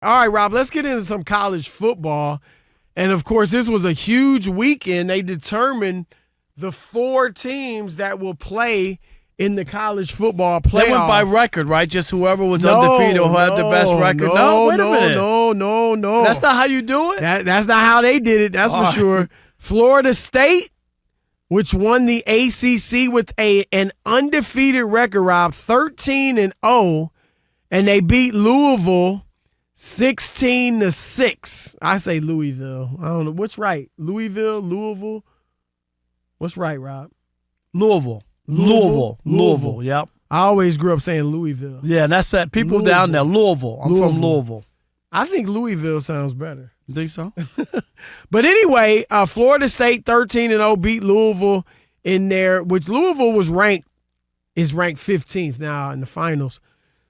All right, Rob, let's get into some college football. And, of course, this was a huge weekend. They determined the 4 teams that will play in the college football playoff. They went by record, right? Just whoever was undefeated or who had the best record. Wait a minute. No. That's not how you do it? That's not how they did it, that's for sure. Florida State, which won the ACC with an undefeated record, Rob, 13-0, and they beat Louisville 16-6. I say Louisville. I don't know. What's right? Louisville? What's right, Rob? Louisville. Yep. I always grew up saying Louisville. Yeah, and that's that. People down there, Louisville. I'm from Louisville. I think Louisville sounds better. You think so? But anyway, Florida State 13-0 beat Louisville in there, which Louisville is ranked 15th now in the finals.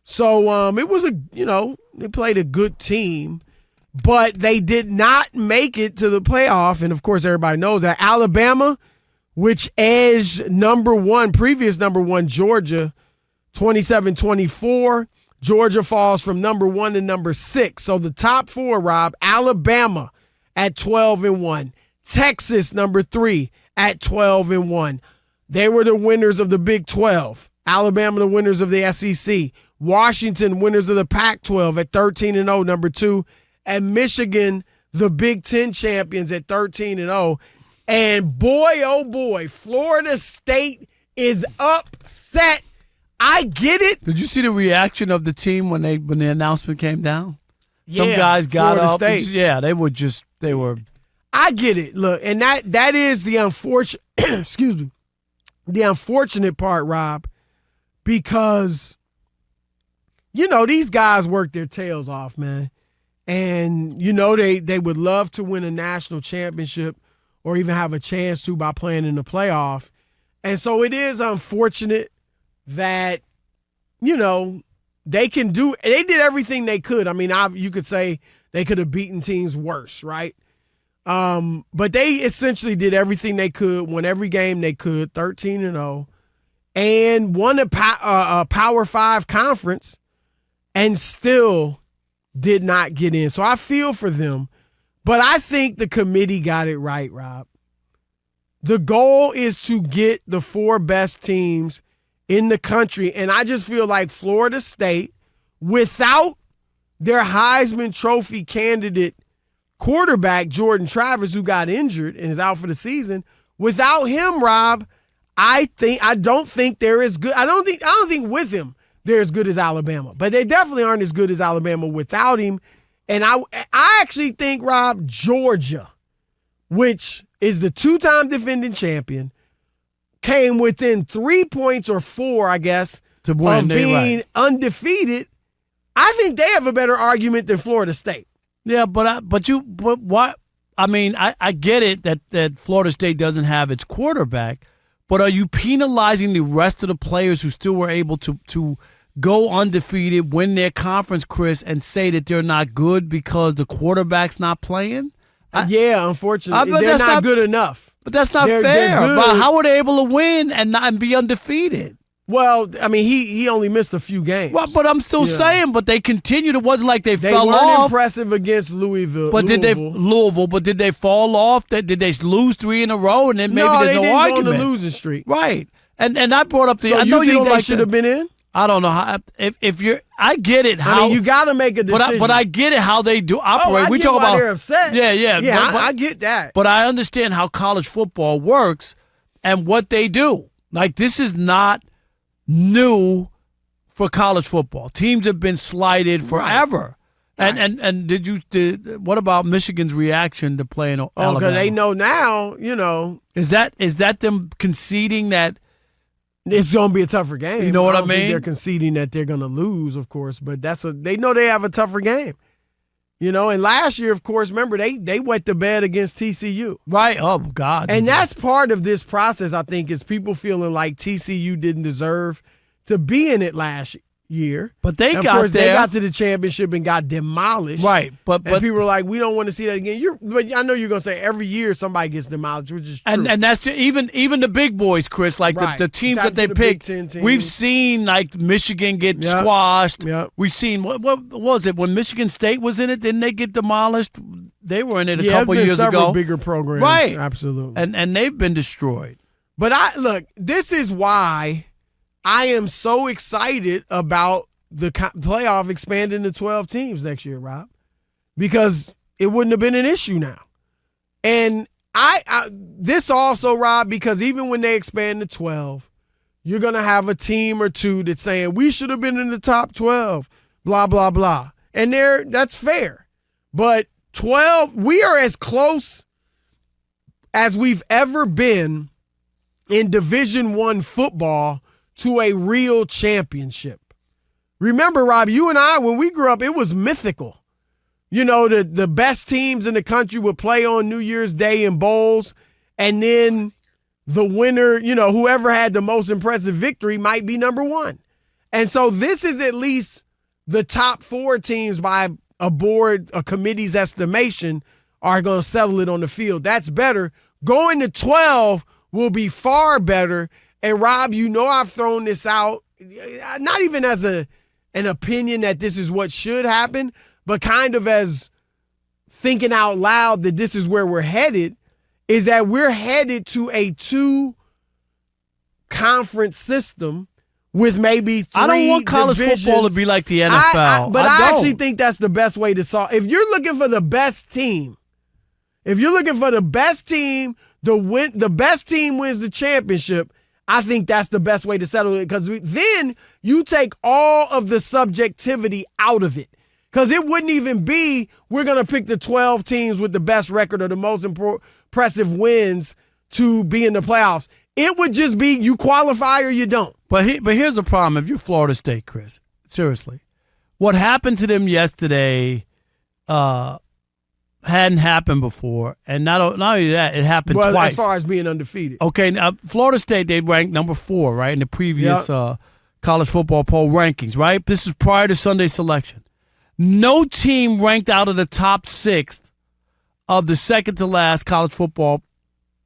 So it was they played a good team, but they did not make it to the playoff. And of course, everybody knows that Alabama, which edged previous number one Georgia, 27-24. Georgia falls from number 1 to number 6. So the top 4, Rob, Alabama at 12-1. Texas, number 3, at 12-1. They were the winners of the Big 12. Alabama, the winners of the SEC. Washington, winners of the Pac-12 at 13-0, number 2. And Michigan, the Big 10 champions at 13-0. And boy, oh boy, Florida State is upset. I get it. Did you see the reaction of the team when the announcement came down? Some Yeah, guys got Florida up. State. Yeah, they were. I get it. Look, and that is the unfortunate excuse me. The unfortunate part, Rob, because these guys work their tails off, man. And they would love to win a national championship or even have a chance to by playing in the playoff. And so it is unfortunate that, they did everything they could. I mean, you could say they could have beaten teams worse, right? But they essentially did everything they could, won every game they could, 13-0, and won a Power 5 conference and still did not get in. So I feel for them. But I think the committee got it right, Rob. The goal is to get the 4 best teams in the country. And I just feel like Florida State, without their Heisman Trophy candidate quarterback, Jordan Travis, who got injured and is out for the season, without him, Rob, I don't think they're as good. I don't think with him they're as good as Alabama. But they definitely aren't as good as Alabama without him. And I actually think, Rob, Georgia, which is the 2-time defending champion, came within 3 points or 4, I guess, to win, of being undefeated. I think they have a better argument than Florida State. Yeah, but what? I mean, I get it that Florida State doesn't have its quarterback, but are you penalizing the rest of the players who still were able to go undefeated, win their conference, Chris, and say that they're not good because the quarterback's not playing? Yeah, unfortunately, they're not good enough. But that's not fair. But how were they able to win and be undefeated? Well, I mean, he only missed a few games. Well, but I'm still saying, but they continued. It wasn't like they fell off. They weren't impressive against Louisville. But did they fall off? Did they lose 3 in a row? And then maybe there's no argument. No, they didn't go on the losing streak. Right. And I brought up the. So I know you don't think they like should have been in? I don't know how. If you're, I get it. How I mean, you got to make a decision. But I get it how they do operate. I we get talk why about they're upset. Yeah. I get that. But I understand how college football works and what they do. Like, this is not new for college football. Teams have been slighted forever. Right. And what about Michigan's reaction to playing Alabama? Because they know now, Is that them conceding that it's going to be a tougher game? You know what I don't think mean? they're conceding that they're going to lose, of course, but they know they have a tougher game. And last year, of course, remember, they wet the bed against TCU. Right. Oh, God. And that's part of this process, I think, is people feeling like TCU didn't deserve to be in it last year. But they and got of course, there. They got to the championship and got demolished. Right, but people were like, we don't want to see that again. But I know you're going to say every year somebody gets demolished, which is true. And that's even the big boys, Chris, like right. the teams exactly that they picked. We've seen like Michigan get squashed. Yep. We've seen what was it when Michigan State was in it? Didn't they get demolished? They were in it a couple years ago. Bigger programs, right? Absolutely, and they've been destroyed. But this is why I am so excited about the playoff expanding to 12 teams next year, Rob, because it wouldn't have been an issue now. And this also, Rob, because even when they expand to 12, you're going to have a team or two that's saying we should have been in the top 12, blah, blah, blah. And that's fair. But 12, we are as close as we've ever been in Division I football to a real championship. Remember, Rob, you and I, when we grew up, it was mythical. You know, the best teams in the country would play on New Year's Day in bowls, and then the winner, you know, whoever had the most impressive victory might be number one. And so this is at least the top 4 teams by a committee's estimation are going to settle it on the field. That's better. Going to 12 will be far better. And Rob, you know I've thrown this out, not even as an opinion that this is what should happen, but kind of as thinking out loud that this is where we're headed, is that we're headed to a 2-conference system with maybe 3 I don't want college divisions. football to be like the NFL. I actually think that's the best way to solve. If you're looking for the best team, the best team wins the championship, I think that's the best way to settle it, because then you take all of the subjectivity out of it. Because it wouldn't even be we're going to pick the 12 teams with the best record or the most impressive wins to be in the playoffs. It would just be you qualify or you don't. But here's the problem. If you're Florida State, Chris, seriously, what happened to them yesterday hadn't happened before. And not only that, it happened twice. As far as being undefeated. Okay, now Florida State, they ranked number 4, right, in the previous college football poll rankings, right? This is prior to Sunday selection. No team ranked out of the top 6 of the second to last college football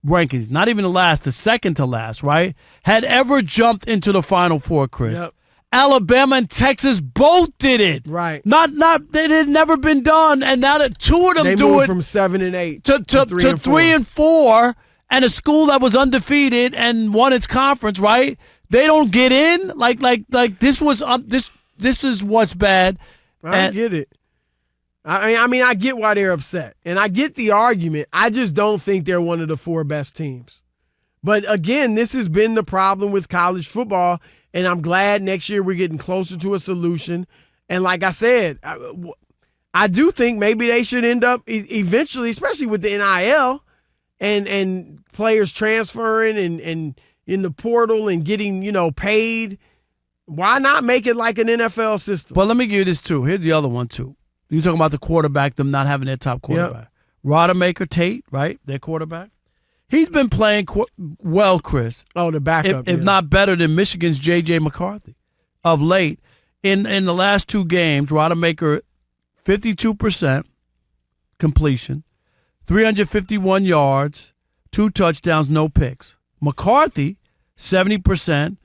rankings, not even the last, the second to last, right, had ever jumped into the Final Four, Chris. Yep. Alabama and Texas both did it. Right. It had never been done, and now that 2 of them they do moved it from 7 and 8 to 3 and 4, and a school that was undefeated and won its conference, right? They don't get in. Like this was this is what's bad. I get it. I mean, I get why they're upset, and I get the argument. I just don't think they're one of the 4 best teams. But again, this has been the problem with college football, and I'm glad next year we're getting closer to a solution. And like I said, I do think maybe they should end up eventually, especially with the NIL and players transferring and in the portal and getting, paid. Why not make it like an NFL system? Well, let me give you this, too. Here's the other one, too. You're talking about the quarterback, them not having their top quarterback. Yep. Rodemaker Tate, right, their quarterback. He's been playing well, Chris. Oh, the backup. If not better than Michigan's J.J. McCarthy of late. In the last 2 games, Rodemaker, 52% completion, 351 yards, 2 touchdowns, no picks. McCarthy, 70%.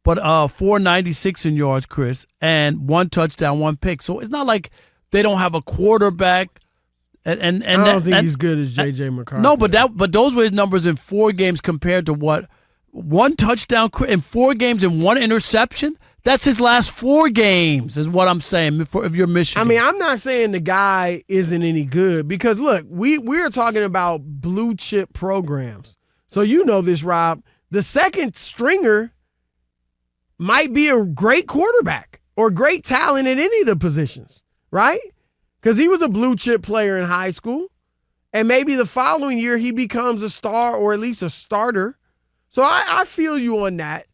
But 496 in yards, Chris, and 1 touchdown, 1 pick. So it's not like they don't have a quarterback. And I don't think he's good as J.J. McCarthy. No, but those were his numbers in 4 games compared to what? 1 touchdown in 4 games and 1 interception? That's his last 4 games, is what I'm saying, if you're Michigan. I mean, I'm not saying the guy isn't any good, because, look, we're talking about blue-chip programs. So you know this, Rob. The second stringer might be a great quarterback or great talent in any of the positions, right? Because he was a blue chip player in high school, and maybe the following year he becomes a star or at least a starter. So I feel you on that.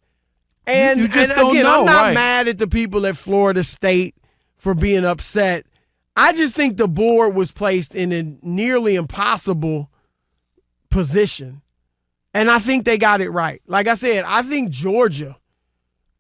And, you just and don't again, know, I'm not right? mad at the people at Florida State for being upset. I just think the board was placed in a nearly impossible position, and I think they got it right. Like I said, I think Georgia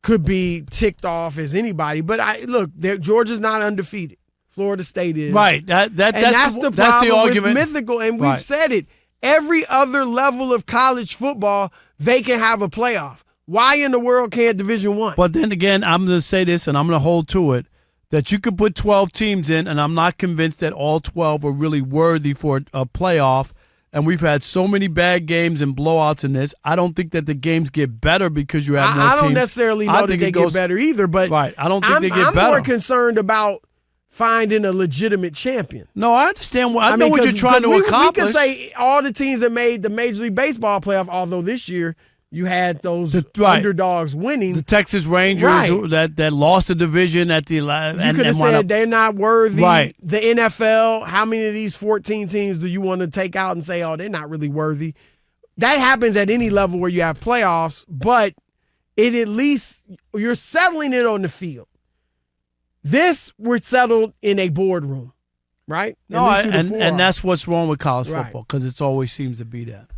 could be ticked off as anybody. But look, Georgia's not undefeated. Florida State is. Right. That's the problem argument. with mythical, and we've said it. Every other level of college football, they can have a playoff. Why in the world can't Division I? But then again, I'm going to say this, and I'm going to hold to it, that you could put 12 teams in, and I'm not convinced that all 12 are really worthy for a playoff. And we've had so many bad games and blowouts in this. I don't think that the games get better because you have no teams. I don't necessarily know that they get better either, but right. I don't think they get better. I'm more concerned about finding a legitimate champion. No, I understand. I know what you're trying to accomplish. We can say all the teams that made the Major League Baseball playoff, although this year you had those underdogs winning. The Texas Rangers that lost the division at the You could have said they're not worthy. Right. The NFL, how many of these 14 teams do you want to take out and say, oh, they're not really worthy? That happens at any level where you have playoffs, but it at least you're settling it on the field. This we're settled in a boardroom, right? No, and that's what's wrong with college football because it always seems to be that.